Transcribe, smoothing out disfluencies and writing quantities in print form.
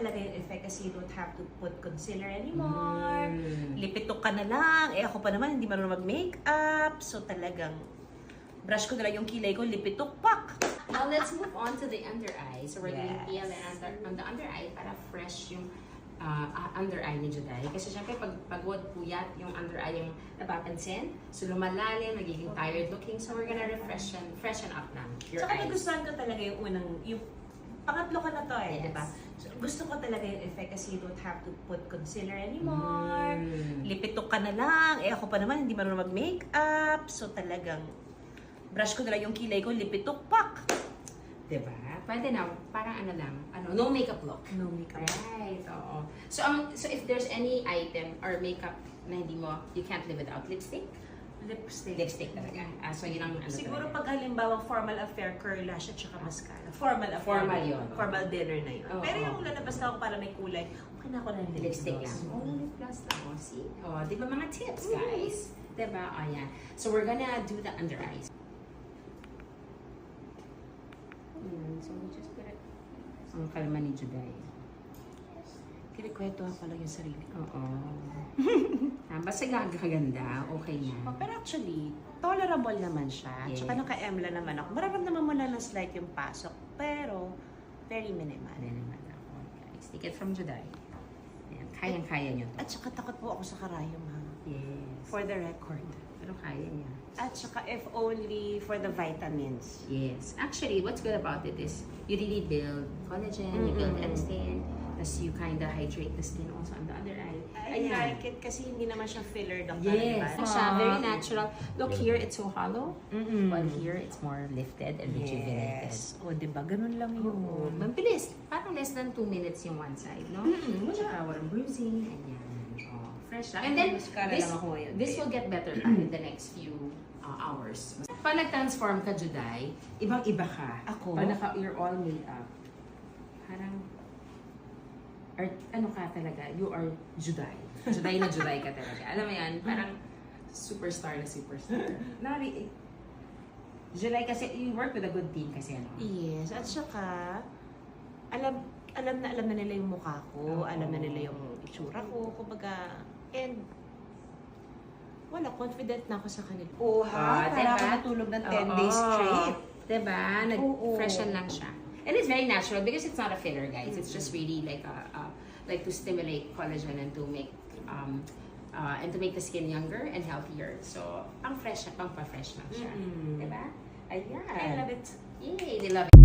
talaga yung effect kasi you don't have to put concealer anymore. Lipitok ka na lang. Eh ako pa naman, hindi marunong mag-makeup. So talagang brush ko na lang yung kilay ko, lipitok, pak! Now let's move on to the under eye. So we're going to Yes. peel on the under eye para fresh yung under eye ni Juday. Kasi syempre pag pagod, puyat, yung under eye yung napapansin. So lumalalim, nagiging tired looking. So we're gonna freshen up na your Saka eyes. nagustuhan ko talaga yung yung pangatlo ka na to eh, Yes. di ba? So, gusto ko talaga yung effect kasi you don't have to put concealer anymore. Lipitok ka na lang. Eh ako pa naman, hindi marunong mag-makeup. So talagang brush ko na lang yung kilay ko, lipitok, pak! Diba? Pwede na, parang no makeup look. No makeup. Right, oo. So if there's any item or makeup na hindi mo, you can't live without lipstick? Lipstick. Lipstick talaga. So yun ang Siguro talaga. pag halimbawa formal affair, curl lash at saka mascara. Formal affair. Formal yun. Formal dinner na yun. Oo. Pero yung lalabas na ako para may kulay, okay na ako na yung Lipstick lang. Oh, lip gloss lang. Oh, see? Oh, di ba mga tips, guys? Diba? Oh, yan. So we're gonna do the under eyes. So we just put it. Ang kalma ni Juday. Kinikwento pa lang yung sarili ko. Oo. Basta gaganda, okay na. Oh, pero actually, tolerable naman siya. Yes. Tsaka naka-emla naman ako. Mararamdaman mo lang na slight yung pasok, pero very minimal. Ano naman ako, guys. Take it from Juday. Ayan, kayang-kaya niyo to. At saka takot po ako sa karayom, ha? Yes. For the record. Pero kaya niya. At saka if only for the vitamins. Yes. Actually, what's good about it is you really build collagen, you build elastin, tapos you kinda hydrate the skin also on the other eye. I like it kasi hindi naman siya filler, Dr. Yes. Diba? Siya, very natural. Look here, it's so hollow. But here, it's more lifted and rejuvenated. Yes. O, diba? Ganun lang yun. Mabilis. Parang less than 2 minutes yung one side, no? Tsaka walang bruising, and yan. Oh, fresh lang. And then, Mascara lang ako ngayon. this will get better pa in the next few hours. Pag nag-transform ka, Juday, ibang-iba ka. Ako? Pag you're all made up, parang, or ano ka talaga, you are Juday. Juday na Juday ka talaga. Alam mo yan, parang superstar na superstar. Nari, Juday kasi, you work with a good team kasi ano. Yes. At saka, alam na nila yung mukha ko. Oo. Alam na nila yung itsura ko. Kumbaga, and wala, confident na ako sa kanila. Oo, Ah, Para diba? ako natulog ng 10 Oo. days straight. Diba? Oo. Nag-freshen lang siya. And it's very natural because it's not a filler, guys. It's just really like like to stimulate collagen and to make the skin younger and healthier. So, pang pa-fresh lang siya. Diba? Ayan. I love it. Yay, they love it.